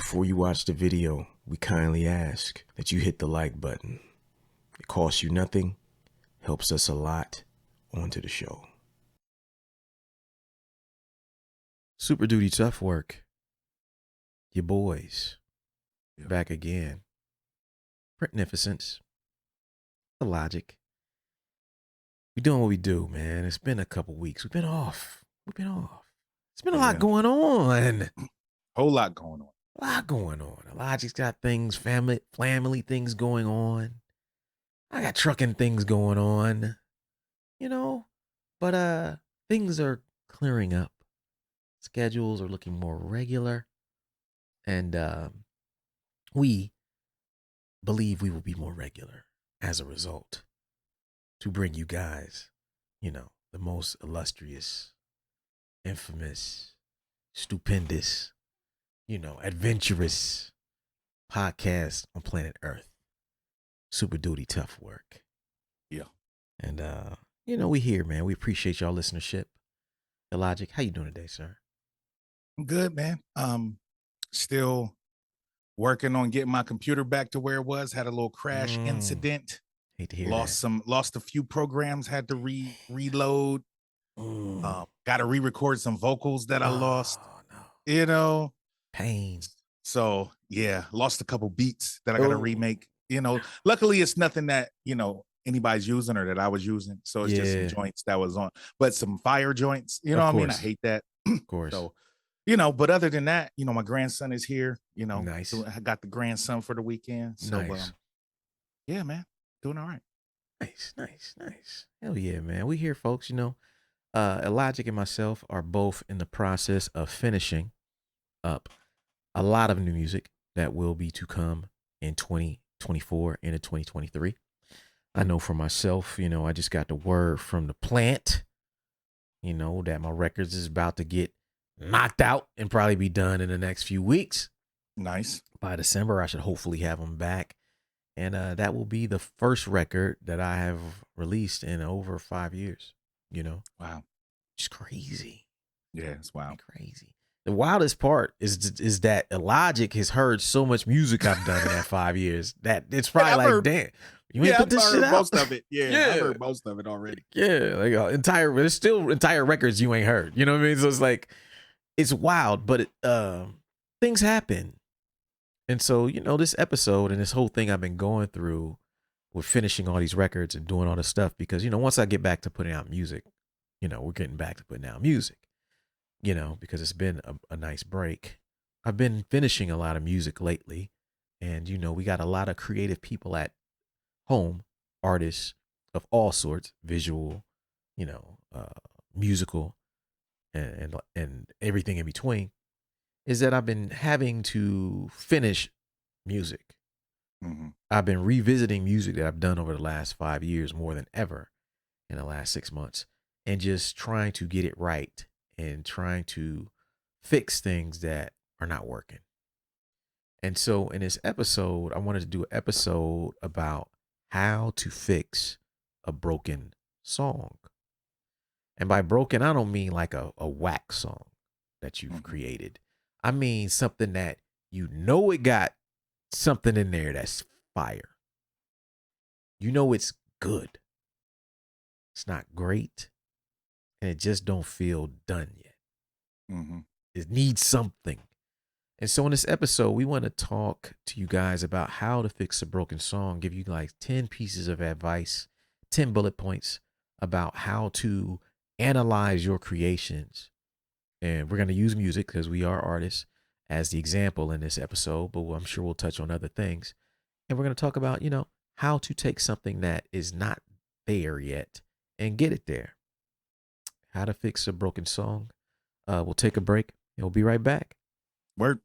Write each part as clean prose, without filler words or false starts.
Before you watch the video, we kindly ask that you hit the like button. It costs you nothing, helps us a lot. On to the show. Super Duty Tough Work. Your boys. Back again. Printnificence. Illogic. We doing what we do, man. It's been a couple weeks. We've been off. It's been a lot going on. Whole lot going on. A lot going on. Illogic's got things, family things going on. I got trucking things going on. But things are clearing up. Schedules are looking more regular. And we believe we will be more regular as a result to bring you guys, the most illustrious, infamous, stupendous, adventurous podcast on planet Earth. Super Duty Tough Work. Yeah. And, we here, man. We appreciate y'all listenership. Illogic, how you doing today, sir? I'm good, man. Still working on getting my computer back to where it was. Had a little crash incident. Hate to hear lost a few programs, had to reload. Got to re-record some vocals that I lost. No. Pain. So yeah, lost a couple beats that I got to remake. Luckily it's nothing that anybody's using or that I was using. So it's just some joints that was on, but some fire joints. You know what I mean? I hate that. Of course. So but other than that, my grandson is here. Nice. So I got the grandson for the weekend. So nice. Yeah, man, doing all right. Nice. Hell yeah, man. We here, folks. Illogic and myself are both in the process of finishing up a lot of new music that will be to come in 2024 into 2023. I know for myself, I just got the word from the plant, that my records is about to get knocked out and probably be done in the next few weeks. Nice. By December, I should hopefully have them back. And that will be the first record that I have released in over 5 years, Wow. It's crazy. Yeah, it's wild. Crazy. The wildest part is that Illogic has heard so much music I've done in that 5 years that it's probably damn. You ain't put this shit out? Most of it. Yeah, I've heard most of it already. Yeah, there's still entire records you ain't heard. You know what I mean? So it's like, it's wild, but things happen. And so, this episode and this whole thing I've been going through with finishing all these records and doing all this stuff, because, once I get back to putting out music, we're getting back to putting out music, because it's been a nice break. I've been finishing a lot of music lately, and, we got a lot of creative people at home, artists of all sorts, visual, musical, and everything in between, is that I've been having to finish music. Mm-hmm. I've been revisiting music that I've done over the last 5 years more than ever in the last 6 months, and just trying to get it right and trying to fix things that are not working. And so in this episode, I wanted to do an episode about how to fix a broken song. And by broken, I don't mean like a whack song that you've created. I mean something that it got something in there that's fire. It's good. It's not great. And it just don't feel done yet. Mm-hmm. It needs something. And so in this episode, we want to talk to you guys about how to fix a broken song, give you like 10 pieces of advice, 10 bullet points about how to analyze your creations. And we're going to use music because we are artists as the example in this episode, but I'm sure we'll touch on other things. And we're going to talk about, how to take something that is not there yet and get it there. How to fix a broken song. We'll take a break and we'll be right back. Word.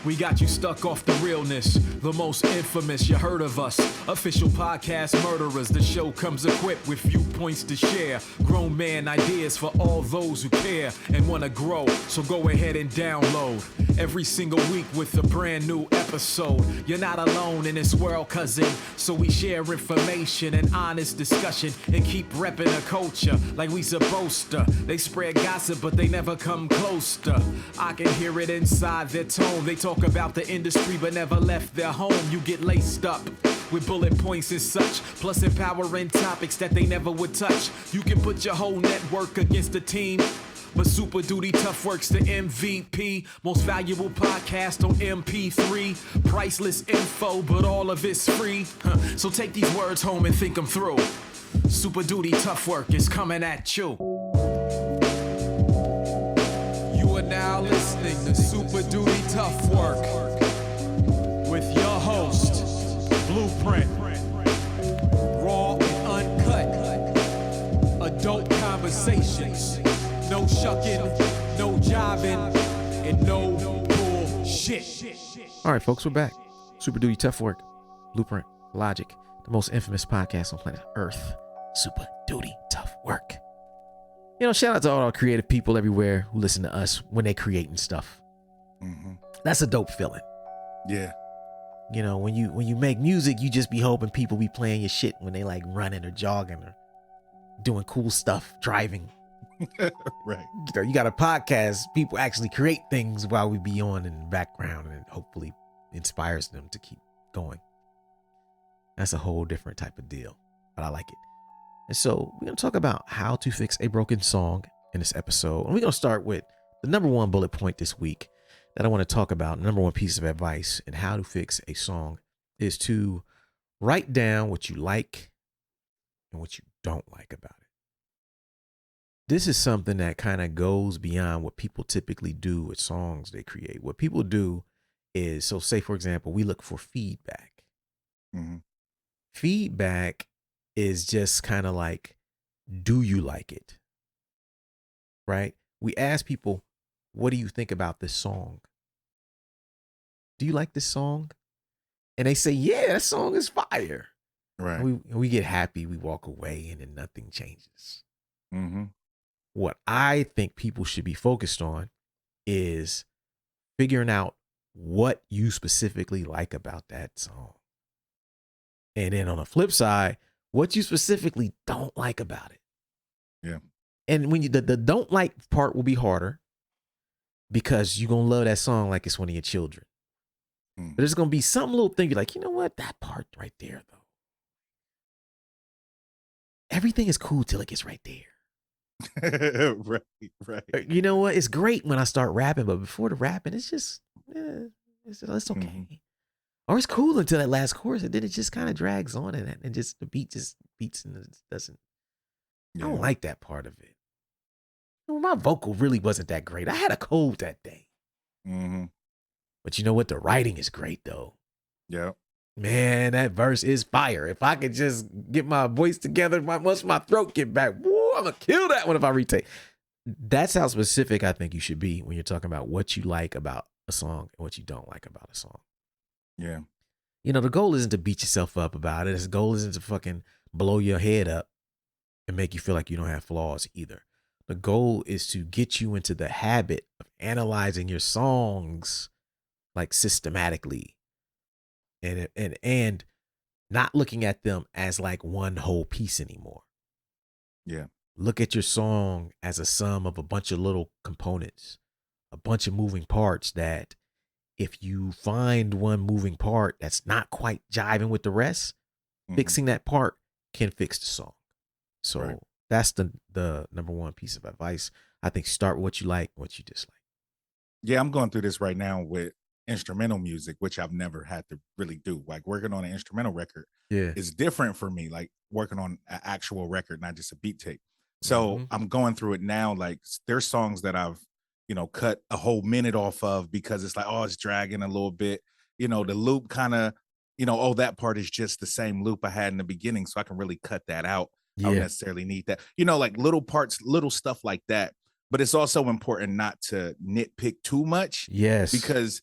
We got you stuck off the realness, the most infamous, you heard of us. Official podcast murderers, the show comes equipped with viewpoints to share. Grown man ideas for all those who care and wanna grow, so go ahead and download. Every single week with a brand new episode. You're not alone in this world, cousin, so we share information and honest discussion and keep repping the culture like we supposed to. They spread gossip, but they never come close to. I can hear it inside their tone. They talk about the industry but never left their home. You get laced up with bullet points and such, plus empowering topics that they never would touch. You can put your whole network against the team, but Super Duty Tough Work's the MVP. Most valuable podcast on MP3. Priceless info, but all of it's free. So take these words home and think them through. Super Duty Tough Work is coming at you. You are now listening to Super Duty Tough Work with your host, Blueprint. Raw and uncut. Adult conversations. No shucking, no jiving, and no bullshit. All right, folks, we're back. Super Duty Tough Work, Blueprint, Logic, the most infamous podcast on planet Earth. Super Duty Tough Work. You know, shout out to all our creative people everywhere who listen to us when they creating stuff. Mm-hmm. That's a dope feeling. Yeah. You know, when you make music, you just be hoping people be playing your shit when they like running or jogging or doing cool stuff, driving. Right. You know, you got a podcast, people actually create things while we be on in the background, and it hopefully inspires them to keep going. That's a whole different type of deal, but I like it. And so we're going to talk about how to fix a broken song in this episode. And we're going to start with the number one bullet point this week that I want to talk about. The number one piece of advice in how to fix a song is to write down what you like and what you don't like about it. This is something that kind of goes beyond what people typically do with songs they create. What people do is, so say, for example, we look for feedback. Mm-hmm. Feedback is just kind of like, do you like it? Right? We ask people, what do you think about this song? Do you like this song? And they say, yeah, that song is fire. Right. And we get happy, we walk away, and then nothing changes. Mm-hmm. What I think people should be focused on is figuring out what you specifically like about that song. And then on the flip side, what you specifically don't like about it. Yeah. And when you the don't like part will be harder because you're going to love that song like it's one of your children. But there's going to be some little thing you're like, you know what? That part right there, though. Everything is cool till it gets right there. Right. You know what? It's great when I start rapping, but before the rapping, it's just, it's okay. Mm-hmm. Or it's cool until that last chorus, and then it just kind of drags on, and just the beat just beats and it doesn't. Yeah. I don't like that part of it. You know, my vocal really wasn't that great. I had a cold that day. Mm-hmm. But you know what? The writing is great though. Yeah. Man, that verse is fire. If I could just get my voice together, once my throat get back, woo, I'm gonna kill that one if I retake. That's how specific I think you should be when you're talking about what you like about a song and what you don't like about a song. Yeah. You know, the goal isn't to beat yourself up about it. The goal isn't to fucking blow your head up and make you feel like you don't have flaws either. The goal is to get you into the habit of analyzing your songs like systematically and not looking at them as like one whole piece anymore. Yeah. Look at your song as a sum of a bunch of little components, a bunch of moving parts that if you find one moving part that's not quite jiving with the rest, fixing that part can fix the song. So that's the number one piece of advice. I think start with what you like, what you dislike. Yeah, I'm going through this right now with instrumental music, which I've never had to really do. Like working on an instrumental record is different for me, like working on an actual record, not just a beat tape. So I'm going through it now. Like there's songs that I've, cut a whole minute off of because it's like, oh, it's dragging a little bit. The loop kind of, that part is just the same loop I had in the beginning. So I can really cut that out. I don't necessarily need that, like little parts, little stuff like that. But it's also important not to nitpick too much. Yes. Because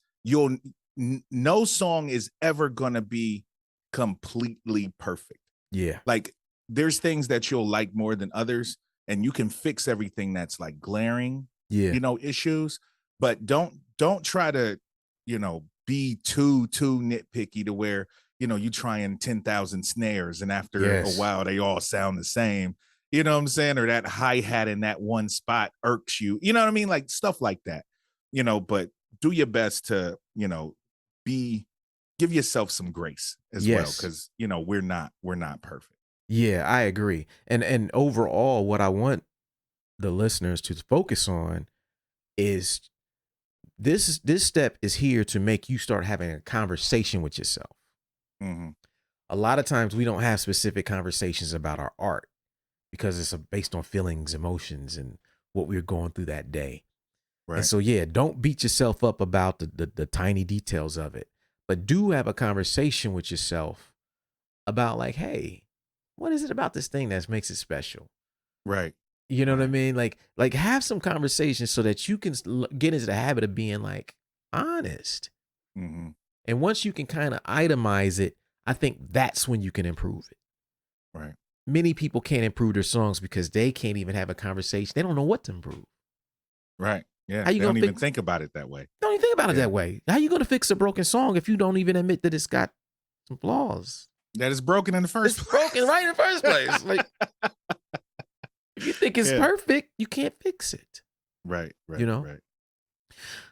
no song is ever gonna be completely perfect. Yeah. Like there's things that you'll like more than others, and you can fix everything that's like glaring, Yeah. issues. But don't try to, be too nitpicky to where, you trying 10,000 snares and after a while they all sound the same. You know what I'm saying? Or that hi-hat in that one spot irks you. You know what I mean? Like stuff like that. But do your best to, give yourself some grace as well. Cause we're not perfect. Yeah, I agree. And overall, what I want the listeners to focus on is this step is here to make you start having a conversation with yourself. Mm-hmm. A lot of times we don't have specific conversations about our art because it's based on feelings, emotions, and what we're going through that day. Right. And so, don't beat yourself up about the tiny details of it, but do have a conversation with yourself about like, hey, what is it about this thing that makes it special? Right. You know what I mean? Like have some conversations so that you can get into the habit of being like honest. Mm-hmm. And once you can kind of itemize it, I think that's when you can improve it. Right. Many people can't improve their songs because they can't even have a conversation. They don't know what to improve. Right. Yeah. How you they don't gonna even think about it that way. Don't even think about it that way. How you going to fix a broken song if you don't even admit that it's got some flaws? That is broken in the first It's place. broken right in the first place. Like, if you think it's perfect, you can't fix it. Right. You know? Right.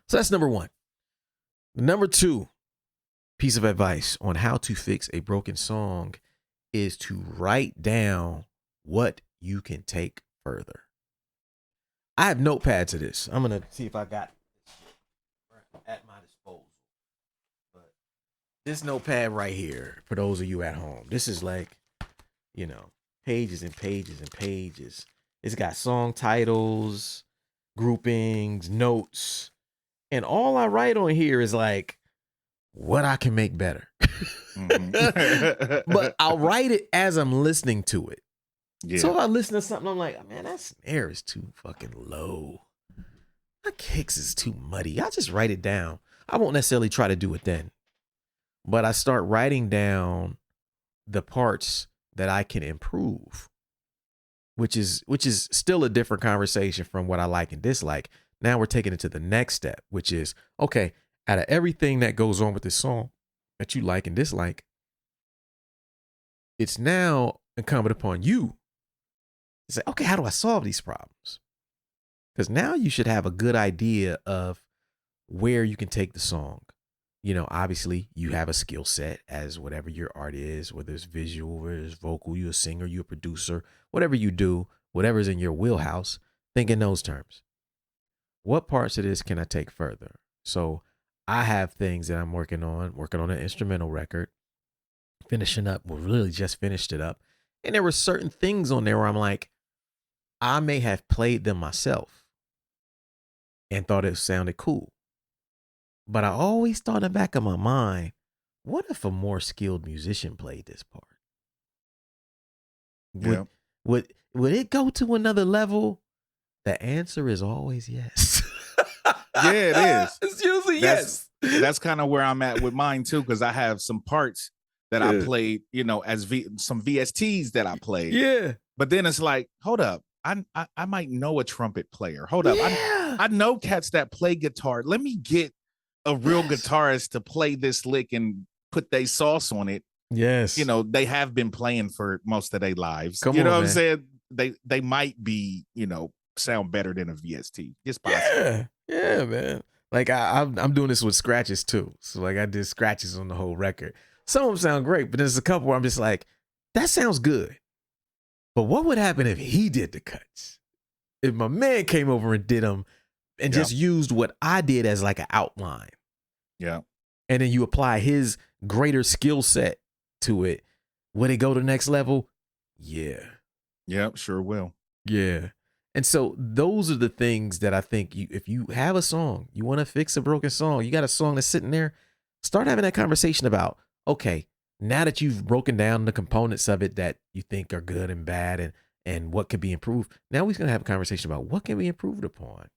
So that's number one. Number two piece of advice on how to fix a broken song is to write down what you can take further. I have notepads of this. I'm going to see if I got it at my disposal. But this notepad right here, for those of you at home, this is like, pages and pages and pages. It's got song titles, groupings, notes. And all I write on here is like what I can make better. Mm-hmm. But I'll write it as I'm listening to it. Yeah. So if I listen to something, I'm like, man, that snare is too fucking low. My kicks is too muddy. I just write it down. I won't necessarily try to do it then. But I start writing down the parts that I can improve, which is still a different conversation from what I like and dislike. Now we're taking it to the next step, which is, okay, out of everything that goes on with this song that you like and dislike, it's now incumbent upon you to say, okay, how do I solve these problems? Because now you should have a good idea of where you can take the song. Obviously you have a skill set as whatever your art is, whether it's visual, whether it's vocal, you're a singer, you're a producer, whatever you do, whatever's in your wheelhouse, think in those terms. What parts of this can I take further? So I have things that I'm working on an instrumental record, finishing up, really just finished it up. And there were certain things on there where I'm like, I may have played them myself and thought it sounded cool. But I always thought in the back of my mind, what if a more skilled musician played this part? Would it go to another level? The answer is always yes. Yeah, it is. It's usually yes. That's kind of where I'm at with mine too, because I have some parts that I played, as some VSTs that I played. Yeah. But then it's like, hold up. I might know a trumpet player. Hold up. Yeah. I know cats that play guitar. Let me get a real guitarist to play this lick and put their sauce on it. Yes. They have been playing for most of their lives. Come on, what I'm man. saying? They might be, sound better than a VST. It's possible. Yeah, man. Like I'm doing this with scratches too. So like I did scratches on the whole record. Some of them sound great, but there's a couple where I'm just like, that sounds good. But what would happen if he did the cuts? If my man came over and did them and just used what I did as like an outline. Yeah. And then you apply his greater skill set to it. Would it go to the next level? Yeah. Yep, sure will. Yeah. And so those are the things that I think if you have a song, you want to fix a broken song, you got a song that's sitting there, start having that conversation about, okay, now that you've broken down the components of it that you think are good and bad and what could be improved, now we're going to have a conversation about what can be improved upon.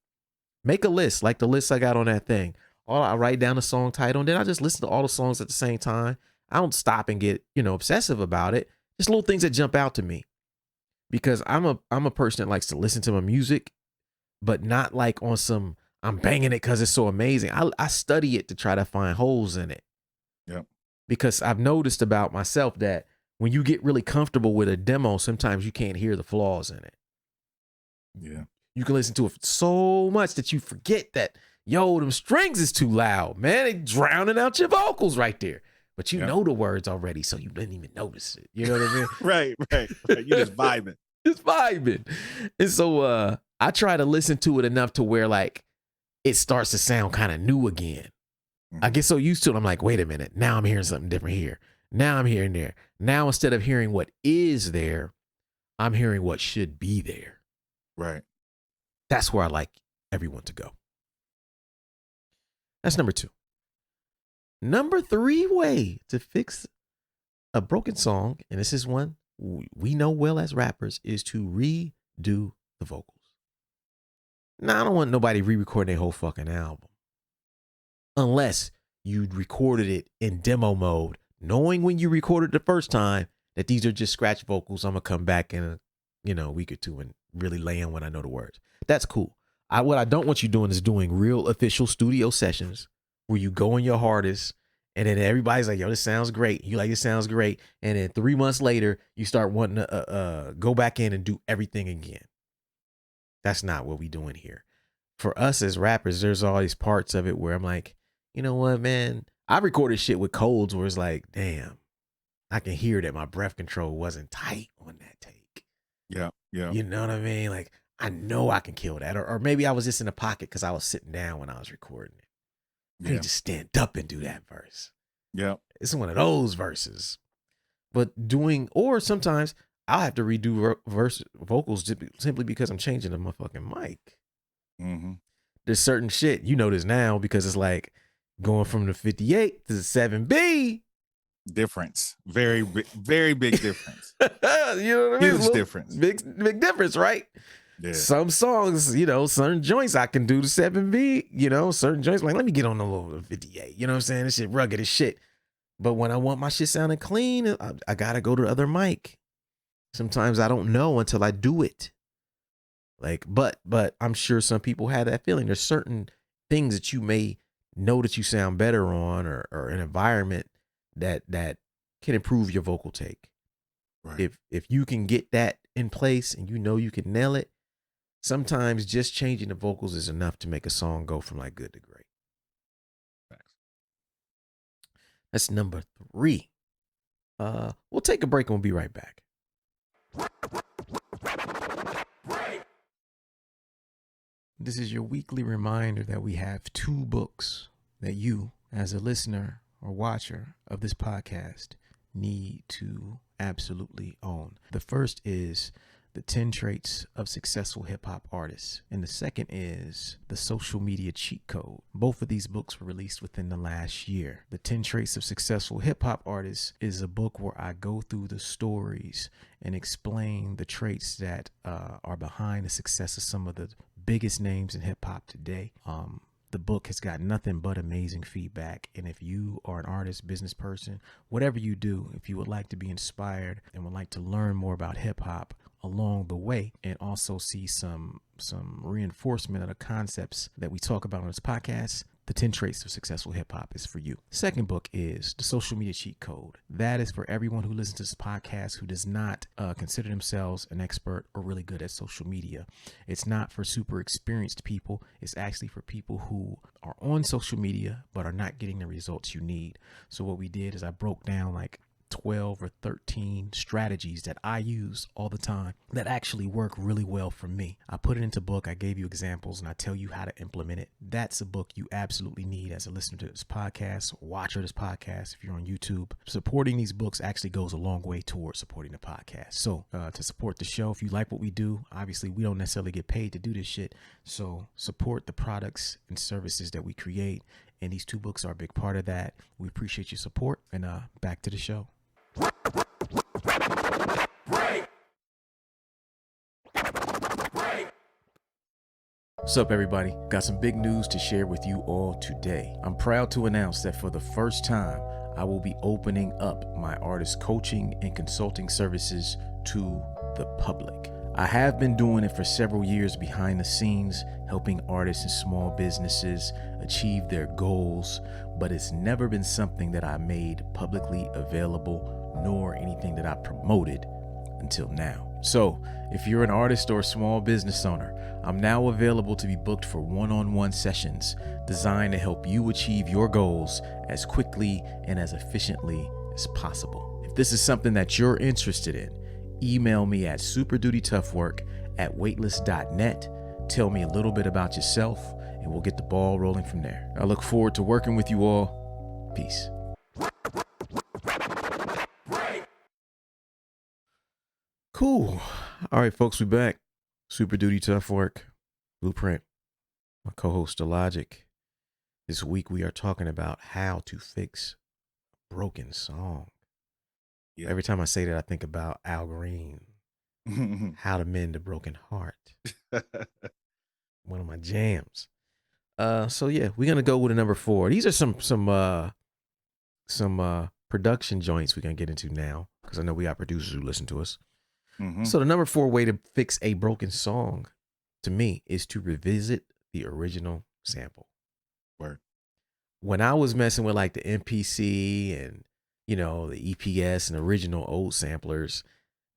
Make a list like the list I got on that thing. I write down the song title, and then I just listen to all the songs at the same time. I don't stop and get, obsessive about it. Just little things that jump out to me, because I'm a person that likes to listen to my music, but not like on some, I'm banging it because it's so amazing. I study it to try to find holes in it. Yep. Because I've noticed about myself that when you get really comfortable with a demo, sometimes you can't hear the flaws in it. Yeah. You can listen to it so much that you forget that, them strings is too loud, man. They drowning out your vocals right there. But you know the words already, so you didn't even notice it. You know what I mean? Right. You just vibing. Just vibing. And so I try to listen to it enough to where like it starts to sound kind of new again. I get so used to it. I'm like, wait a minute. Now I'm hearing something different here. Now I'm hearing there. Now instead of hearing what is there, I'm hearing what should be there. Right. That's where I like everyone to go. That's number 2. Number 3 way to fix a broken song, and this is one we know well as rappers, is to redo the vocals. Now, I don't want nobody re-recording their whole fucking album. Unless you recorded it in demo mode, knowing when you recorded the first time that these are just scratch vocals. I'm going to come back in a week or two and really lay in when I know the words. That's cool. What I don't want you doing is doing real official studio sessions where you go in your hardest and then everybody's like, yo, this sounds great. You like, it sounds great. And then 3 months later, you start wanting to go back in and do everything again. That's not what we doing here. For us as rappers, there's all these parts of it where I'm like, you know what, man? I recorded shit with codes where it's like, damn, I can hear that my breath control wasn't tight on that take. Yeah. You know what I mean? Like, I know I can kill that. Or maybe I was just in the pocket because I was sitting down when I was recording it. I need to stand up and do that verse. Yeah. It's one of those verses. But or sometimes I'll have to redo vocals simply because I'm changing the motherfucking mic. Mm-hmm. There's certain shit, you know this now, because it's like going from the 58 to the 7B. Difference. Very big difference. You know what I mean? Huge difference. Big difference, right? Yeah. Some songs, certain joints I can do the 7B, certain joints, like, let me get on the little 58. You know what I'm saying? This shit rugged as shit. But when I want my shit sounding clean, I gotta go to the other mic. Sometimes I don't know until I do it. Like, but I'm sure some people have that feeling. There's certain things that you may know that you sound better on, or an environment that can improve your vocal take. Right. If you can get that in place and you can nail it, sometimes just changing the vocals is enough to make a song go from like good to great. Thanks. That's number 3. We'll take a break and we'll be right back. This is your weekly reminder that we have 2 books that you, as a listener or watcher of this podcast, need to absolutely own. The first is The 10 Traits of Successful Hip Hop Artists, and the second is The Social Media Cheat Code. Both of these books were released within the last year. The 10 Traits of Successful Hip Hop Artists is a book where I go through the stories and explain the traits that are behind the success of some of the biggest names in hip hop today. The book has got nothing but amazing feedback. And if you are an artist, business person, whatever you do, if you would like to be inspired and would like to learn more about hip hop along the way, and also see some reinforcement of the concepts that we talk about on this podcast, The 10 Traits of Successful Hip Hop is for you. Second book is The Social Media Cheat Code. That is for everyone who listens to this podcast who does not consider themselves an expert or really good at social media. It's not for super experienced people. It's actually for people who are on social media but are not getting the results you need. So what we did is I broke down like 12 or 13 strategies that I use all the time that actually work really well for me. I put it into book. I gave you examples and I tell you how to implement it. That's a book you absolutely need as a listener to this podcast, watcher of this podcast. If you're on YouTube, supporting these books actually goes a long way towards supporting the podcast. So to support the show, if you like what we do, obviously we don't necessarily get paid to do this shit. So support the products and services that we create. And these 2 books are a big part of that. We appreciate your support, and back to the show. What's up, everybody? Got some big news to share with you all today. I'm proud to announce that for the first time, I will be opening up my artist coaching and consulting services to the public. I have been doing it for several years behind the scenes, helping artists and small businesses achieve their goals, but it's never been something that I made publicly available, nor anything that I promoted until now. So, if you're an artist or a small business owner, I'm now available to be booked for one-on-one sessions designed to help you achieve your goals as quickly and as efficiently as possible. If this is something that you're interested in, email me at superdutytoughwork@weightless.net. Tell me a little bit about yourself, and we'll get the ball rolling from there. I look forward to working with you all. Peace. Cool. All right, folks, we back. Super Duty Tough Work, Blueprint. My co-host Illogic. This week we are talking about how to fix a broken song. Yeah. Every time I say that, I think about Al Green. How to Mend a Broken Heart. One of my jams. So yeah, we're gonna go with a number 4. These are some production joints we're gonna get into now, because I know we got producers who listen to us. So the number 4 way to fix a broken song, to me, is to revisit the original sample. Word. When I was messing with like the MPC and, you know, the EPS and original old samplers,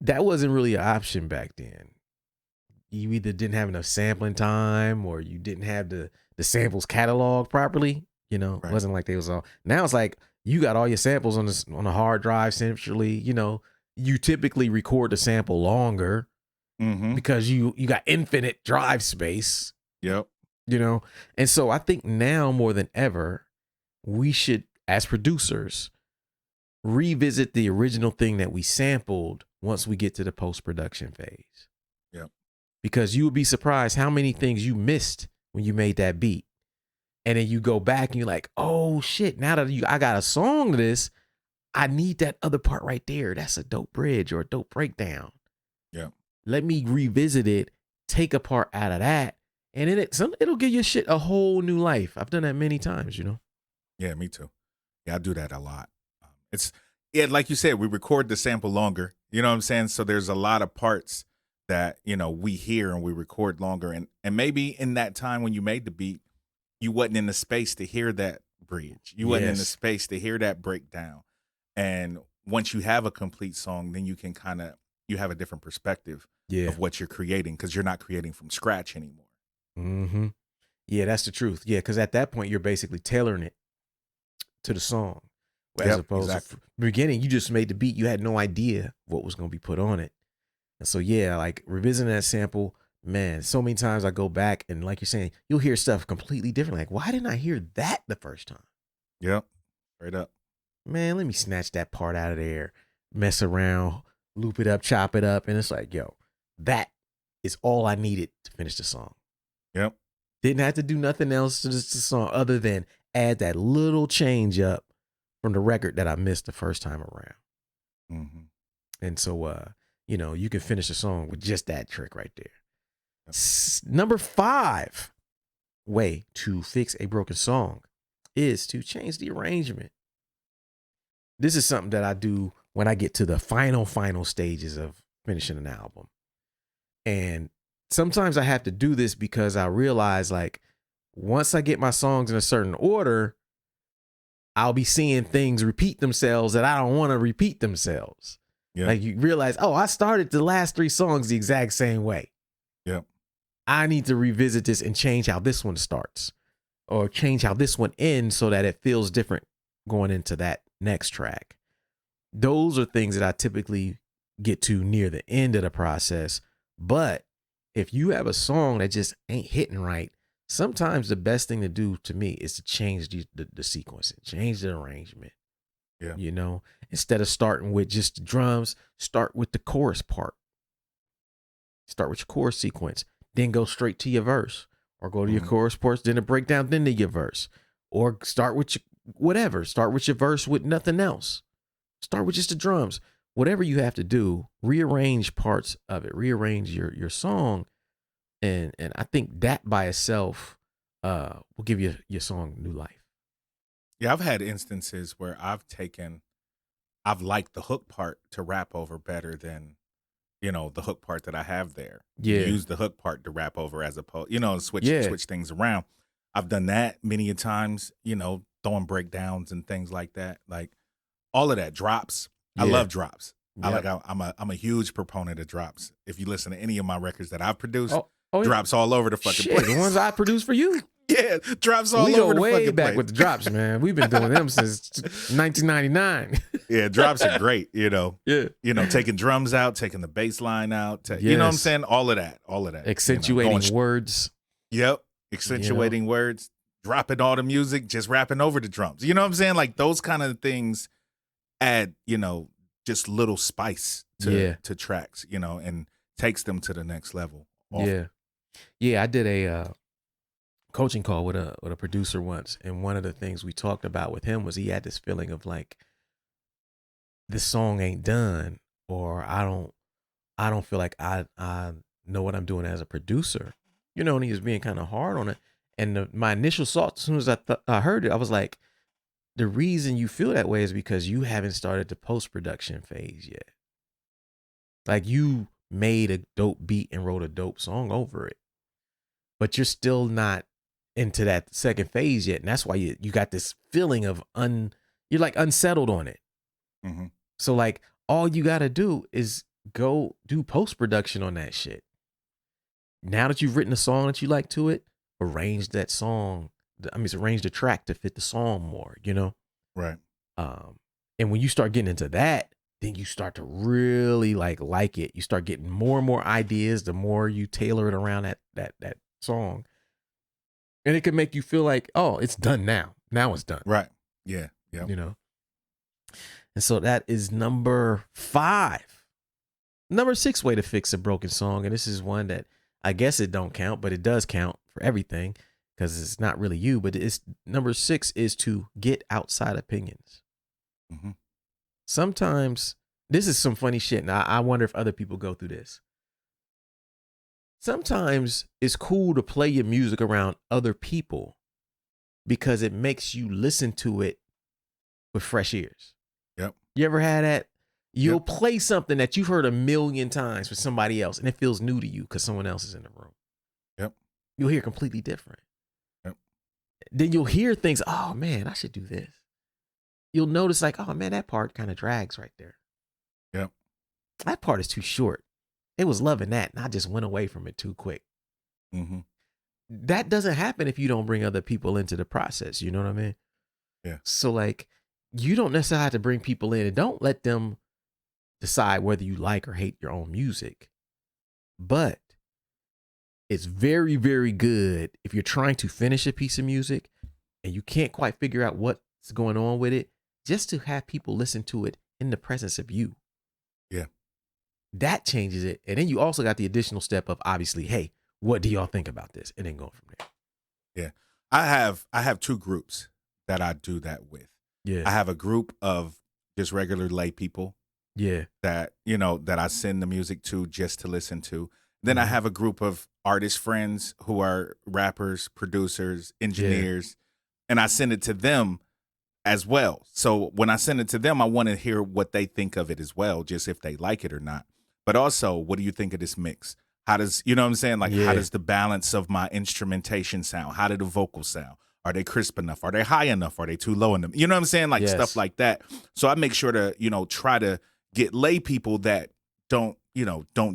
that wasn't really an option back then. You either didn't have enough sampling time, or you didn't have the samples cataloged properly. You know, It wasn't like they was all. Now it's like you got all your samples on a hard drive centrally. You know, you typically record the sample longer because you got infinite drive space. Yep. You know, and so I think now more than ever, we should, as producers, revisit the original thing that we sampled once we get to the post-production phase. Yep. Because you would be surprised how many things you missed when you made that beat. And then you go back and you're like, oh shit, now that I got a song to this, I need that other part right there. That's a dope bridge or a dope breakdown. Yeah. Let me revisit it, take a part out of that, and then it'll give your shit a whole new life. I've done that many times, you know? Yeah, me too. Yeah, I do that a lot. Like you said, we record the sample longer. You know what I'm saying? So there's a lot of parts that, you know, we hear and we record longer. And maybe in that time when you made the beat, you wasn't in the space to hear that bridge. You wasn't in the space to hear that breakdown. And once you have a complete song, then you can you have a different perspective of what you're creating, because you're not creating from scratch anymore. Mm-hmm. Yeah, that's the truth. Yeah, because at that point, you're basically tailoring it to the song. As opposed to the beginning, you just made the beat. You had no idea what was going to be put on it. And so, yeah, like revisiting that sample, man, so many times I go back and like you're saying, you'll hear stuff completely different. Like, why didn't I hear that the first time? Yep. Straight up. Man, let me snatch that part out of there, mess around, loop it up, chop it up. And it's like, yo, that is all I needed to finish the song. Yep. Didn't have to do nothing else to this song other than add that little change up from the record that I missed the first time around. And so, you know, you can finish the song with just that trick right there. Yep. Number 5 way to fix a broken song is to change the arrangement. This is something that I do when I get to the final stages of finishing an album. And sometimes I have to do this because I realize, like, once I get my songs in a certain order, I'll be seeing things repeat themselves that I don't want to repeat themselves. Yeah. Like, you realize, oh, I started the last 3 songs the exact same way. Yep. I need to revisit this and change how this one starts, or change how this one ends so that it feels different going into that next track. Those are things that I typically get to near the end of the process. But if you have a song that just ain't hitting right, sometimes the best thing to do to me is to change the sequencing, change the arrangement. Yeah. You know, instead of starting with just the drums, start with the chorus part. Start with your chorus sequence, then go straight to your verse, or go to your chorus parts, then a breakdown, then to your verse, or start with your whatever. Start with your verse with nothing else. Start with just the drums. Whatever you have to do, rearrange parts of it, rearrange your song And I think that by itself will give your song new life. Yeah, I've had instances where I've liked the hook part to rap over better than, the hook part that I have there. Yeah. Use the hook part to rap over as opposed, Yeah. switch things around. I've done that many a times, throwing breakdowns and things like that. Like all of that drops. I Yeah. love drops. Yep. I'm a huge proponent of drops. If you listen to any of my records that I've produced, yeah. drops all over the fucking Shit, place. the ones I produced for you. Yeah, drops all we over go the way fucking back place. with the drops, man. We've been doing them since 1999. Yeah, drops are great, Yeah. Taking drums out, taking the bass line out, you know what I'm Yes. saying? All of that. Accentuating words. Yep, accentuating words, dropping all the music, just rapping over the drums. You know what I'm saying? Like those kind of things add, just little spice to tracks, and takes them to the next level. Often. Yeah. I did a coaching call with a producer once, and one of the things we talked about with him was he had this feeling of like, this song ain't done, or I don't feel like I know what I'm doing as a producer, and he was being kind of hard on it. And my initial thought, as soon as I heard it, I was like, the reason you feel that way is because you haven't started the post-production phase yet. Like you made a dope beat and wrote a dope song over it, but you're still not into that second phase yet. And that's why you got this feeling of you're like unsettled on it. Mm-hmm. So like all you got to do is go do post-production on that shit. Now that you've written a song that you like to it, arrange that song. Arrange the track to fit the song more, Right. And when you start getting into that, then you start to really like it. You start getting more and more ideas the more you tailor it around that song. And it can make you feel like, oh, it's done now. Now it's done. Right. Yeah. Yeah. And so that is number 5. Number 6 way to fix a broken song. And this is one that I guess it don't count, but it does count for everything because it's not really you. But it's number 6 is to get outside opinions. Mm-hmm. Sometimes this is some funny shit. And I wonder if other people go through this. Sometimes it's cool to play your music around other people because it makes you listen to it with fresh ears. Yep. You ever had that? You'll play something that you've heard a million times for somebody else and it feels new to you because someone else is in the room. Yep. You'll hear completely different. Yep. Then you'll hear things, oh man, I should do this. You'll notice like, oh man, that part kind of drags right there. Yep. That part is too short. They was loving that and I just went away from it too quick. Mm-hmm. That doesn't happen if you don't bring other people into the process. You know what I mean? Yeah. So like, you don't necessarily have to bring people in and don't let them decide whether you like or hate your own music. But it's very, very good if you're trying to finish a piece of music and you can't quite figure out what's going on with it, just to have people listen to it in the presence of you. Yeah. That changes it. And then you also got the additional step of obviously, hey, what do y'all think about this? And then go from there. Yeah. I have 2 groups that I do that with. Yeah. I have a group of just regular lay people. Yeah. That, that I send the music to just to listen to. Then I have a group of artist friends who are rappers, producers, engineers, and I send it to them as well. So when I send it to them, I want to hear what they think of it as well, just if they like it or not. But also, what do you think of this mix? How does, you know what I'm saying? Like, how does the balance of my instrumentation sound? How do the vocals sound? Are they crisp enough? Are they high enough? Are they too low enough? You know what I'm saying? Like stuff like that. So I make sure to, try to get lay people that don't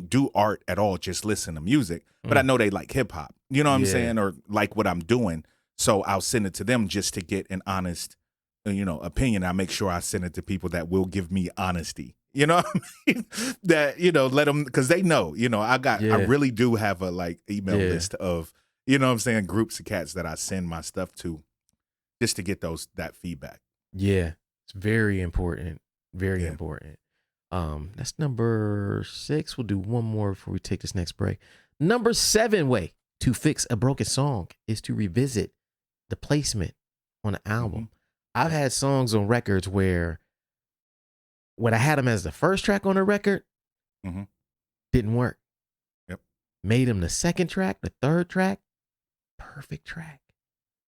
do art at all, just listen to music. But I know they like hip hop, you know what I'm saying? Or like what I'm doing. So I'll send it to them just to get an honest, opinion. I make sure I send it to people that will give me honesty. You know what I mean? That, let them, because they know, I really do have a email list of, you know what I'm saying, groups of cats that I send my stuff to just to get that feedback. Yeah. It's very important. Very important. That's number 6. We'll do one more before we take this next break. Number 7 way to fix a broken song is to revisit the placement on an album. Mm-hmm. I've had songs on records where when I had them as the first track on a record, didn't work. Yep. made him the second track, the third track, perfect track.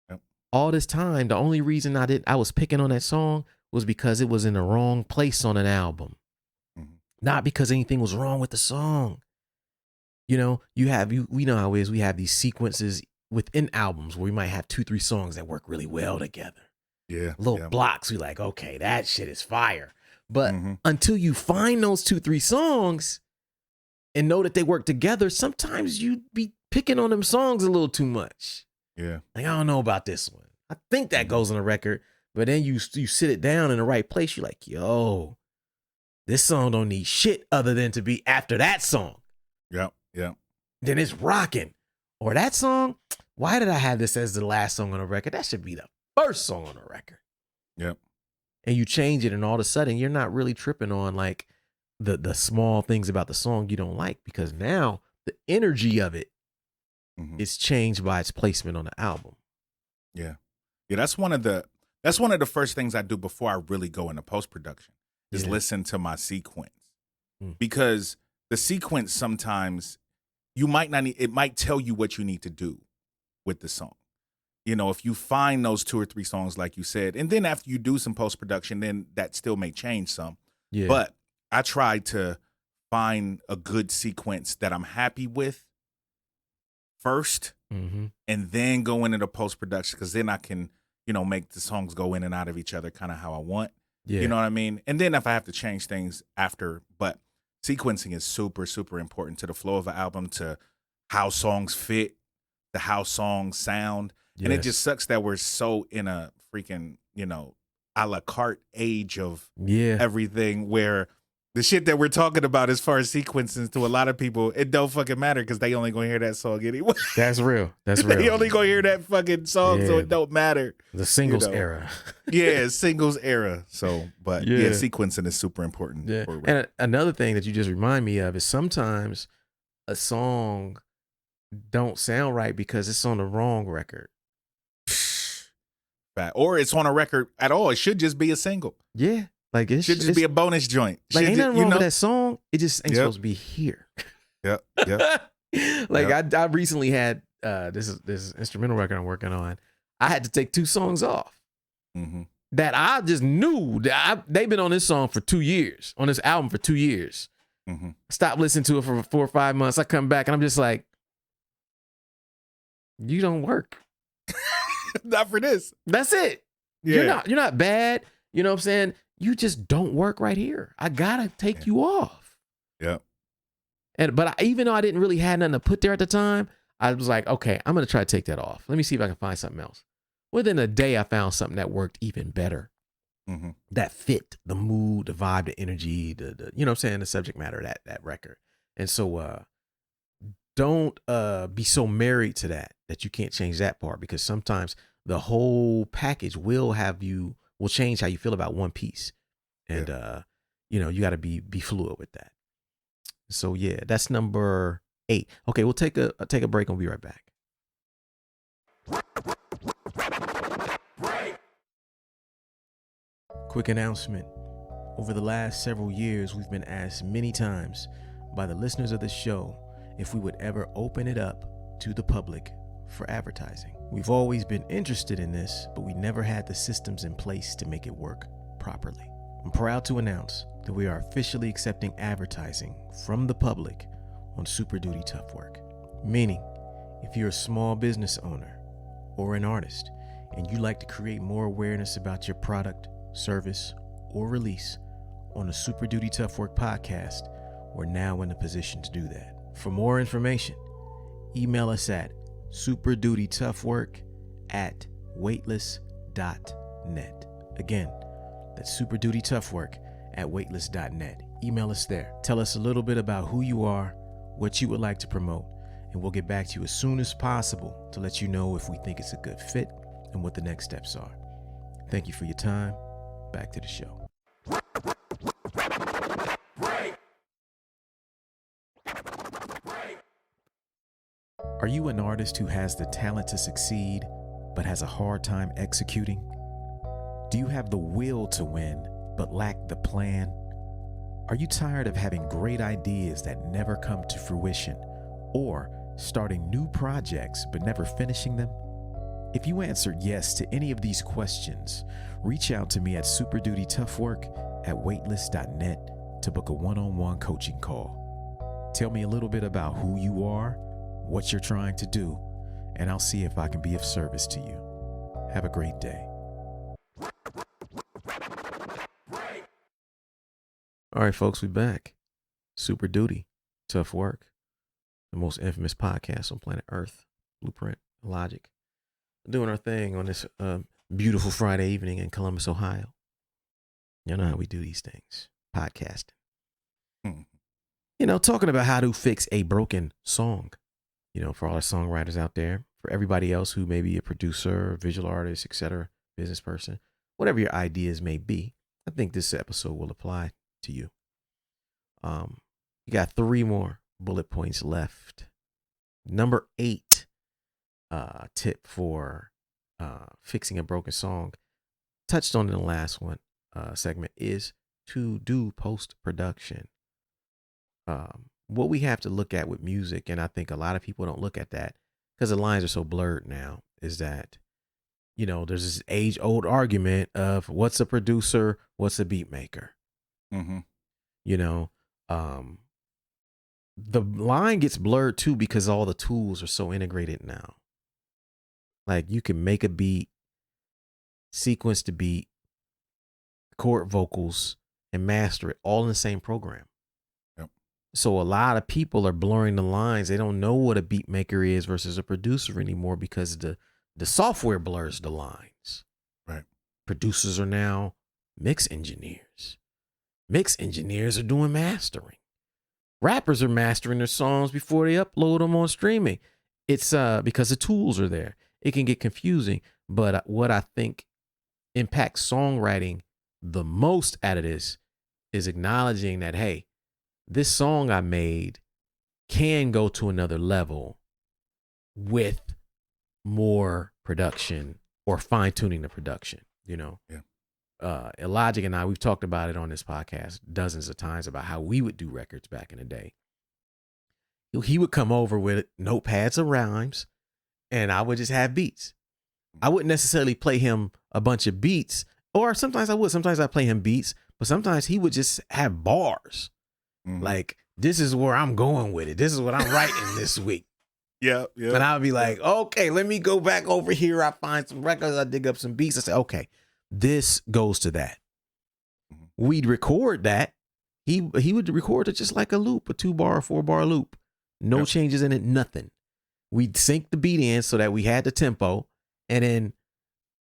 Yep. All this time, the only reason I was picking on that song was because it was in the wrong place on an album. Not because anything was wrong with the song. You know, we know how it is. We have these sequences within albums where we might have 2-3 songs that work really well together. Yeah. Little blocks. We like, okay, that shit is fire. But until you find those 2-3 songs and know that they work together, sometimes you be picking on them songs a little too much. Yeah. Like, I don't know about this one. I think that goes on the record, but then you sit it down in the right place. You're like, yo, this song don't need shit other than to be after that song. Yep. Then it's rocking. Or that song, why did I have this as the last song on the record? That should be the first song on the record. Yep. And you change it, and all of a sudden you're not really tripping on like the small things about the song you don't like, because now the energy of it is changed by its placement on the album. Yeah. That's one of the first things I do before I really go into post-production is listen to my sequence. Because the sequence sometimes you might not need, it might tell you what you need to do with the song. You know, if you find those 2 or 3 songs, like you said, and then after you do some post-production, then that still may change some. Yeah. But I try to find a good sequence that I'm happy with first, and then go into the post-production, because then I can, you know, make the songs go in and out of each other kind of how I want. Yeah. You know what I mean? And then if I have to change things after, but sequencing is super, super important to the flow of an album, to how songs fit, to how songs sound. And it just sucks that we're so in a freaking, you know, a la carte age of everything, where the shit that we're talking about as far as sequences, to a lot of people, it don't fucking matter, because they only gonna hear that song anyway. That's real. They only gonna hear that fucking song, so it don't matter. The singles era. Singles era. So, but sequencing is super important. Yeah. And another thing that you just remind me of is sometimes a song don't sound right because it's on the wrong record. Or it's on a record at all. It should just be a single. Yeah. Like it should just be a bonus joint. Like ain't nothing wrong with that song. It just ain't supposed to be here. Yep. Like I recently had this instrumental record I'm working on. I had to take 2 songs off that I just knew that they've been on this song for 2 years, on this album for 2 years. Stop listening to it for 4 or 5 months. I come back and I'm just like, you don't work. Not for this. That's it. Yeah. You're not bad. You know what I'm saying? You just don't work right here. I gotta take you off. Yeah. But even though I didn't really have nothing to put there at the time, I was like, okay, I'm gonna try to take that off. Let me see if I can find something else. Within a day, I found something that worked even better. That fit the mood, the vibe, the energy, the you know what I'm saying, the subject matter of that record. And so don't be so married to that you can't change that part, because sometimes the whole package will change how you feel about one piece. And you know, you got to be fluid with that. So yeah, that's number 8. Okay, we'll take a break and we'll be right back. Quick announcement. Over the last several years, we've been asked many times by the listeners of the show if we would ever open it up to the public for advertising. We've always been interested in this, but we never had the systems in place to make it work properly. I'm proud to announce that we are officially accepting advertising from the public on Super Duty Tough Work. Meaning, if you're a small business owner or an artist and you'd like to create more awareness about your product, service, or release on the Super Duty Tough Work podcast, we're now in a position to do that. For more information, email us at superdutytoughwork@weightless.net. Again, that's superdutytoughwork@weightless.net. Email us there. Tell us a little bit about who you are, what you would like to promote, and we'll get back to you as soon as possible to let you know if we think it's a good fit and what the next steps are. Thank you for your time. Back to the show. Are you an artist who has the talent to succeed, but has a hard time executing? Do you have the will to win, but lack the plan? Are you tired of having great ideas that never come to fruition, or starting new projects but never finishing them? If you answered yes to any of these questions, reach out to me at superdutytoughwork@weightless.net to book a one-on-one coaching call. Tell me a little bit about who you are, what you're trying to do, and I'll see if I can be of service to you. Have a great day. All right, folks, we're back. Super Duty, Tough Work, the most infamous podcast on planet Earth, Blueprint and Illogic. Doing our thing on this beautiful Friday evening in Columbus, Ohio. You know how we do these things, podcasting. You know, talking about how to fix a broken song. You know, for all our songwriters out there, for everybody else who may be a producer, visual artist, etc., business person, whatever your ideas may be, I think this episode will apply to you. You got 3 more bullet points left. Number 8 tip for fixing a broken song, touched on in the last one segment, is to do post-production. What we have to look at with music, and I think a lot of people don't look at that because the lines are so blurred now, is that, you know, there's this age-old argument of what's a producer, what's a beat maker. Mm-hmm. You know, the line gets blurred too because all the tools are so integrated now. Like, you can make a beat, sequence the beat, record vocals, and master it all in the same program. Yep. So a lot of people are blurring the lines. They don't know what a beat maker is versus a producer anymore because the software blurs the lines. Right. Producers are now mix engineers. Mix engineers are doing mastering. Rappers are mastering their songs before they upload them on streaming. It's because the tools are there. It can get confusing, but what I think impacts songwriting the most out of this is acknowledging that, hey, this song I made can go to another level with more production or fine tuning the production, you know? Yeah. Illogic and I, we've talked about it on this podcast dozens of times about how we would do records back in the day. He would come over with notepads of rhymes and I would just have beats. I wouldn't necessarily play him a bunch of beats, or sometimes I would. Sometimes I play him beats, but sometimes he would just have bars. Mm-hmm. Like, this is where I'm going with it. This is what I'm writing this week. Yeah. And I would be like, okay, let me go back over here. I find some records. I dig up some beats. I say, okay, this goes to that. Mm-hmm. We'd record that. He would record it just like a loop, a 2-bar or 4-bar loop. No changes in it, nothing. We'd sync the beat in so that we had the tempo. And then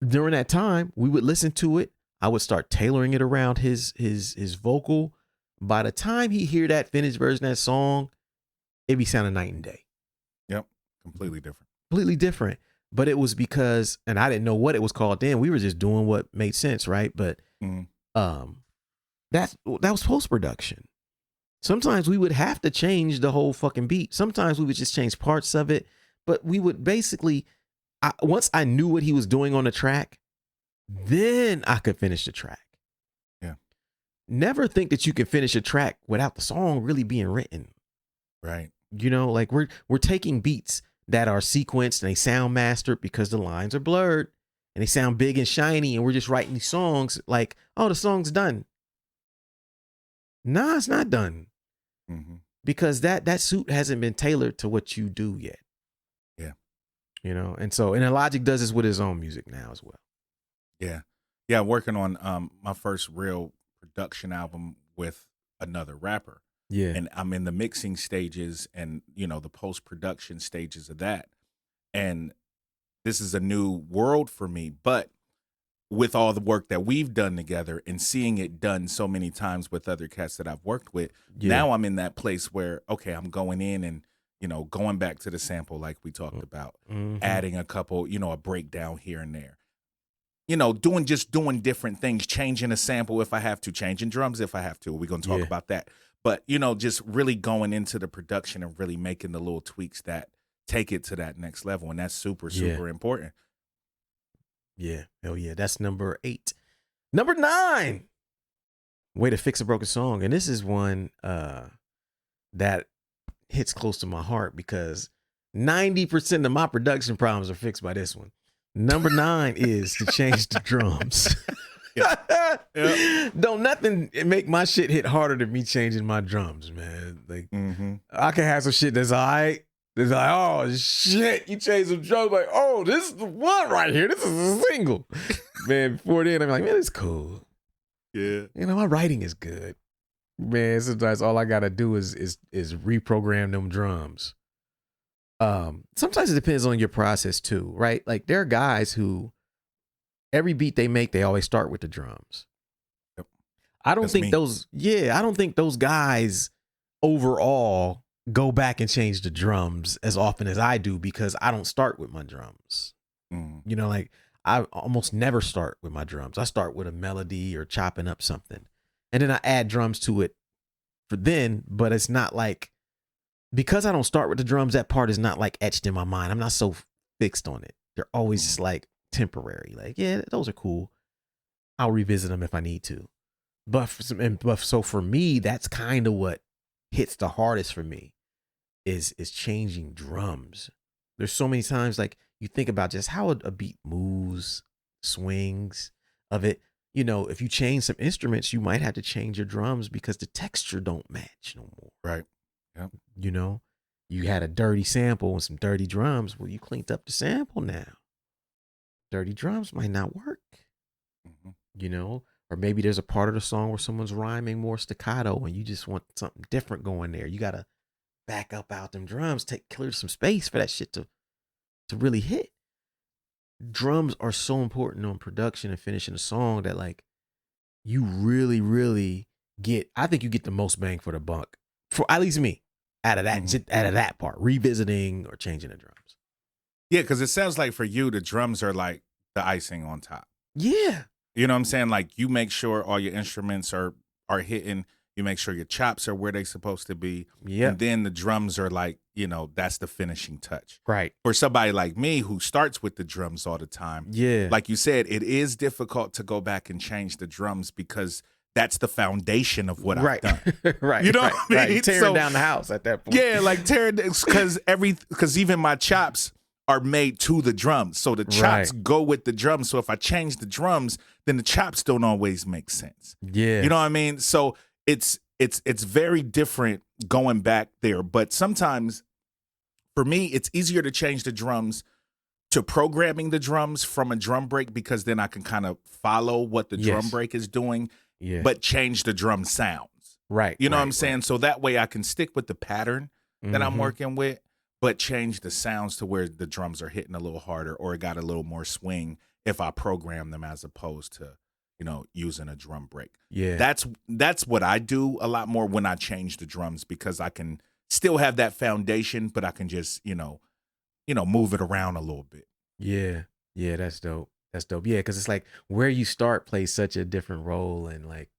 during that time, we would listen to it. I would start tailoring it around his vocal. By the time he hear that finished version of that song, it'd be sounding night and day. Yep. Completely different. Completely different. But it was because, and I didn't know what it was called then. We were just doing what made sense, right? But that was post-production. Sometimes we would have to change the whole fucking beat. Sometimes we would just change parts of it. But we would basically, once I knew what he was doing on the track, then I could finish the track. Yeah. Never think that you can finish a track without the song really being written. Right. You know, like we're taking beats that are sequenced and they sound mastered because the lines are blurred and they sound big and shiny, and we're just writing these songs like, oh, the song's done. Nah, it's not done. Mm-hmm. Because that suit hasn't been tailored to what you do yet. Yeah. You know, and Illogic does this with his own music now as well. Yeah. Yeah. Working on my first real production album with another rapper. Yeah. And I'm in the mixing stages and, you know, the post-production stages of that. And this is a new world for me, but with all the work that we've done together and seeing it done so many times with other cats that I've worked with, now I'm in that place where, okay, I'm going in and, you know, going back to the sample like we talked about, adding a couple, you know, a breakdown here and there. You know, doing different things, changing a sample if I have to, changing drums if I have to. We're going to talk about that. But, you know, just really going into the production and really making the little tweaks that take it to that next level. And that's super, super important. Yeah. Hell yeah. That's number 8. Number 9. Way to fix a broken song. And this is one that hits close to my heart because 90% of my production problems are fixed by this one. Number 9 is to change the drums. Don't nothing make my shit hit harder than me changing my drums, man. Like I can have some shit that's all right. It's like, oh shit, you changed some drums. Like, oh, this is the one right here. This is a single. Man, before then, I'm like, man, it's cool. Yeah. You know, my writing is good. Man, sometimes all I gotta do is reprogram them drums. Sometimes it depends on your process too, right? Like there are guys who every beat they make, they always start with the drums. Yep. I don't think those guys overall go back and change the drums as often as I do because I don't start with my drums. You know, like I almost never start with my drums. I start with a melody or chopping up something. And then I add drums to it for then, but it's not like, because I don't start with the drums, that part is not like etched in my mind. I'm not so fixed on it. They're always just like temporary. Like, yeah, those are cool. I'll revisit them if I need to. But so for me, that's kind of what hits the hardest for me is changing drums. There's so many times like you think about just how a beat moves, swings of it. You know, if you change some instruments, you might have to change your drums because the texture don't match no more. Right. Yeah. You know, you had a dirty sample and some dirty drums. Well, you cleaned up the sample now. Dirty drums might not work. You know, or maybe there's a part of the song where someone's rhyming more staccato and you just want something different going there. You got to back up out them drums, clear some space for that shit to really hit. Drums are so important on production and finishing a song that like you really, really I think you get the most bang for the buck, for at least me, out of that part, revisiting or changing the drums. Yeah, because it sounds like for you, the drums are like the icing on top. Yeah. You know what I'm saying? Like you make sure all your instruments are hitting. You make sure your chops are where they're supposed to be. Yeah. And then the drums are like, you know, that's the finishing touch. Right. For somebody like me who starts with the drums all the time. Yeah. Like you said, it is difficult to go back and change the drums because that's the foundation of what I've done. Right. You know right, what I mean? right. Tearing down the house at that point. Yeah, like tearing, because even my chops are made to the drums. So the chops go with the drums. So if I change the drums, then the chops don't always make sense. Yeah. You know what I mean? So it's very different going back there. But sometimes for me, it's easier to change the drums to programming the drums from a drum break because then I can kind of follow what the drum break is doing, but change the drum sounds. Right. You know what I'm saying? So that way I can stick with the pattern that I'm working with, but change the sounds to where the drums are hitting a little harder or it got a little more swing if I program them as opposed to, you know, using a drum break. Yeah. That's what I do a lot more when I change the drums because I can still have that foundation, but I can just, you know, move it around a little bit. Yeah. Yeah, that's dope. That's dope. Yeah, because it's like where you start plays such a different role and like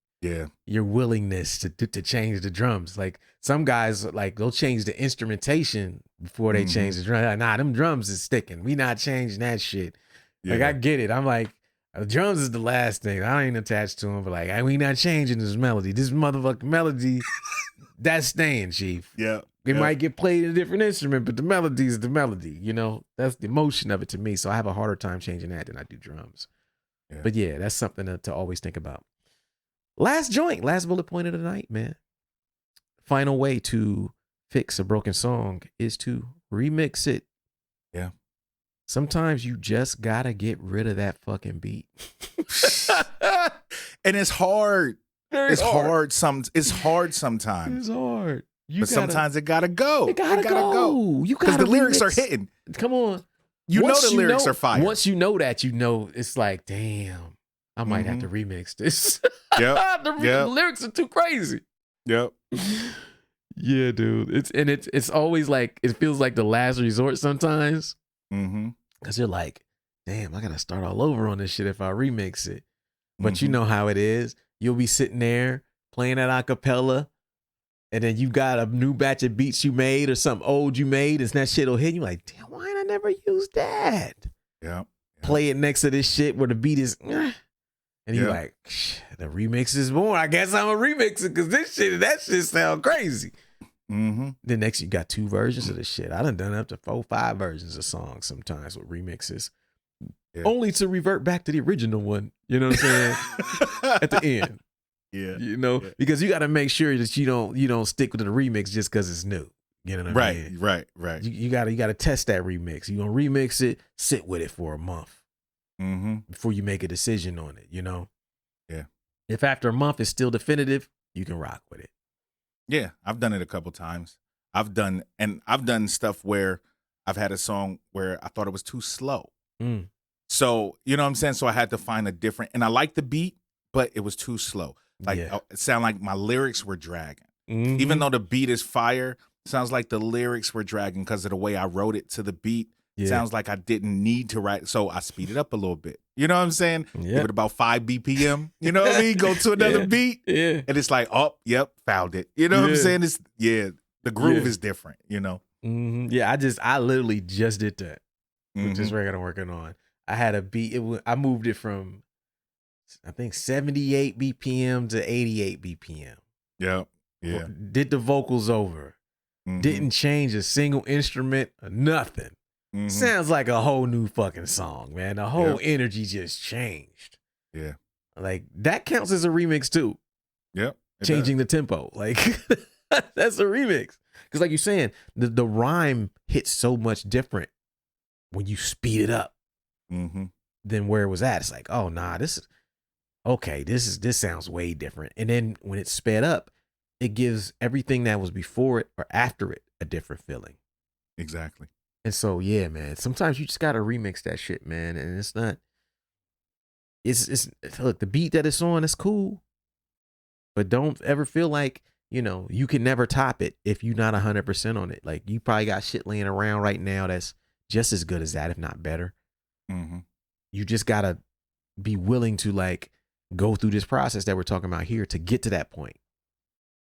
your willingness to change the drums. Like some guys like they'll change the instrumentation before they change the drum. Like, nah, them drums is sticking. We not changing that shit. Like I get it. I'm like, the drums is the last thing. I ain't attached to them, but like, we not changing this melody. This motherfucking melody, that's staying, Chief. Yeah. It might get played in a different instrument, but the melody is the melody. You know, that's the emotion of it to me. So I have a harder time changing that than I do drums. Yeah. But yeah, that's something to always think about. Last bullet point of the night, man. Final way to fix a broken song is to remix it. Yeah. Sometimes you just gotta get rid of that fucking beat. And it's hard. It's hard sometimes. It's hard. Sometimes it gotta go. It gotta go. You gotta because the lyrics are hitting. Come on. You know the lyrics are fire. Once you know that, you know it's like, damn, I might have to remix this. Yep. The lyrics are too crazy. Yep. Yeah, dude. It's always like it feels like the last resort sometimes. Because you're like, damn, I gotta start all over on this shit if I remix it. But you know how it is. You'll be sitting there playing that acapella, and then you got a new batch of beats you made or something old you made, and that shit'll hit you like, damn, why ain't I never used that? Yeah. Play it next to this shit where the beat is, and you're like, the remix is born. I guess I'm gonna remix it because that shit sound crazy. The next you got 2 versions of the shit. I done up to 4, 5 versions of songs sometimes with remixes. Yeah. Only to revert back to the original one. You know what I'm saying? At the end. Yeah. You know, because you got to make sure that you don't stick with the remix just because it's new. You know what I mean? Right. You gotta test that remix. You gonna remix it, sit with it for a month before you make a decision on it. You know? Yeah. If after a month it's still definitive, you can rock with it. Yeah, I've done it a couple times. I've done stuff where I've had a song where I thought it was too slow. So, you know what I'm saying? So I had to find a different, and I like the beat, but it was too slow. Like it sounded like my lyrics were dragging. Even though the beat is fire, it sounds like the lyrics were dragging because of the way I wrote it to the beat. Yeah. Sounds like I didn't need to write. So I speed it up a little bit. You know what I'm saying? Give it about 5 BPM. You know what I mean? Go to another beat. Yeah. And it's like, oh, yep, found it. You know what I'm saying? It's the groove is different, you know? Yeah, I literally just did that with this record I'm working on. I had a beat. I moved it from, I think, 78 BPM to 88 BPM. Yeah. Did the vocals over. Didn't change a single instrument or nothing. Sounds like a whole new fucking song, man. The whole energy just changed. Yeah. Like, that counts as a remix too. Yep. Changing the tempo. Like, that's a remix. Because like you're saying, the rhyme hits so much different when you speed it up than where it was at. It's like, oh, nah, this sounds way different. And then when it's sped up, it gives everything that was before it or after it a different feeling. Exactly. And so, yeah, man, sometimes you just got to remix that shit, man. And it's look, the beat that it's on, it's cool. But don't ever feel like, you can never top it if you're not 100% on it. Like, you probably got shit laying around right now that's just as good as that, if not better. You just got to be willing to, like, go through this process that we're talking about here to get to that point.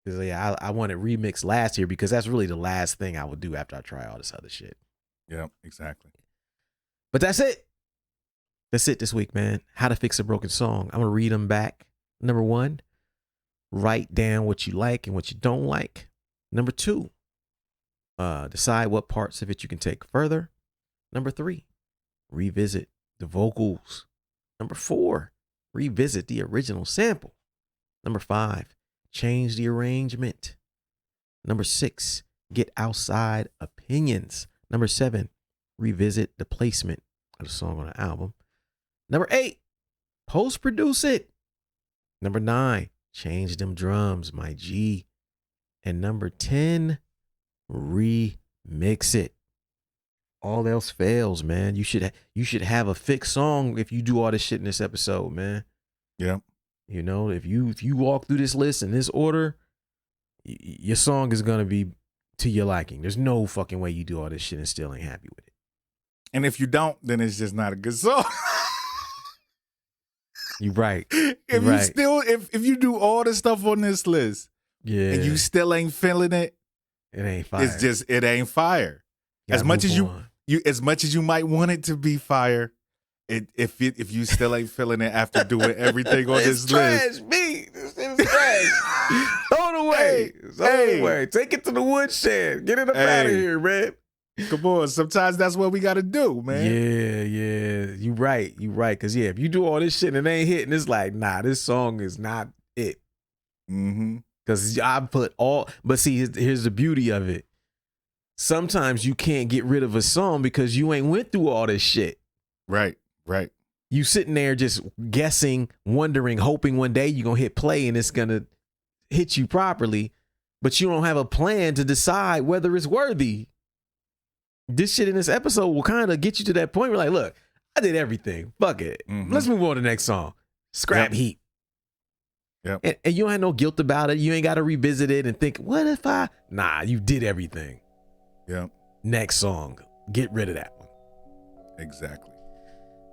Because, yeah, I wanted remix last year because that's really the last thing I would do after I try all this other shit. Yeah, exactly. But that's it. That's it this week, man. How to fix a broken song. I'm going to read them back. Number 1, write down what you like and what you don't like. Number 2, decide what parts of it you can take further. Number 3, revisit the vocals. Number 4, revisit the original sample. Number 5, change the arrangement. Number 6, get outside opinions. Number 7, revisit the placement of the song on the album. Number 8, post-produce it. Number 9, change them drums, my G. And number 10, remix it. All else fails, man. You should have a fixed song if you do all this shit in this episode, man. Yeah. If you walk through this list in this order, your song is gonna be to your liking. There's no fucking way you do all this shit and still ain't happy with it. And if you don't, then it's just not a good song. You're right. If you do all the stuff on this list, and you still ain't feeling it, it ain't fire. It ain't fire. As much as you might want it to be fire, if you still ain't feeling it after doing everything on this list, This is trash. Throw it away. Throw it away. Take it to the woodshed. Get it up out of here, man. Come on. Sometimes that's what we got to do, man. Yeah. You right. Because, if you do all this shit and it ain't hitting, it's like, nah, this song is not it. Because I put but see, here's the beauty of it. Sometimes you can't get rid of a song because you ain't went through all this shit. Right. You sitting there just guessing, wondering, hoping one day you're going to hit play and it's going to hit you properly, but you don't have a plan to decide whether it's worthy. This shit in this episode will kind of get you to that point where, like, look, I did everything. Fuck it. Let's move on to the next song. Scrap heat. Yep. And you don't have no guilt about it. You ain't got to revisit it and think, what if Nah, you did everything. Yep. Next song. Get rid of that one. Exactly.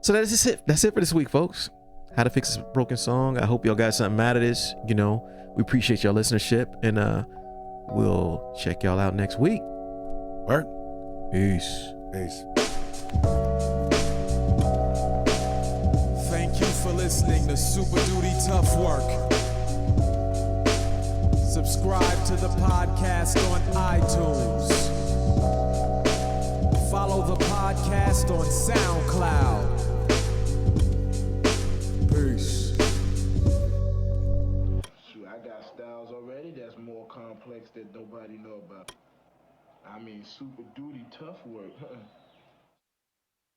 So that's it. That's it for this week, folks. How to fix a broken song. I hope y'all got something out of this. We appreciate y'all listenership, and we'll check y'all out next week. Word. Peace. Thank you for listening to Super Duty Tough Work. Subscribe to the podcast on iTunes. Follow the podcast on SoundCloud. Peace. Shoot, I got styles already that's more complex that nobody know about. I mean, super duty tough work.